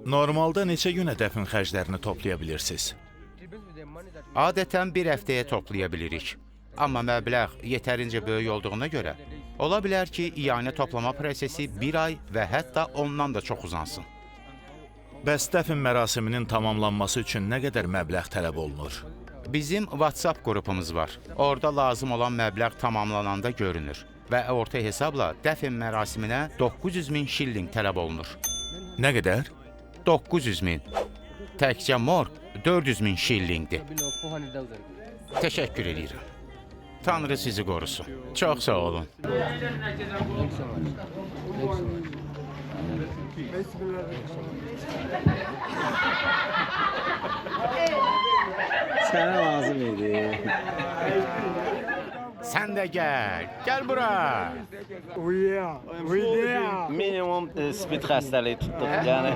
Normalda neçə günə dəfn xərclərini toplaya bilirsiniz? Adətən bir həftəyə toplaya bilirik. Amma məbləğ yetərincə böyük olduğuna görə, ola bilər ki, iyanə toplama prosesi bir ay və hətta ondan da çox uzansın. Bəs dəfn mərasiminin tamamlanması üçün nə qədər məbləğ tələb olunur? Bizim WhatsApp qrupumuz var. Orada lazım olan məbləğ tamamlananda görünür. Və orta hesabla dəfn mərasiminə 900 min şilling tələb olunur. Nə qədər? 900 min. Təkcə morq 400 min şillingdir. Təşəkkür edirəm. Tanrı sizi qorusun. Çox sağ olun. Sənə lazım idi. Sən də gəl. Gəl bura. Minimum spid xəstəliyi tutduq, yəni.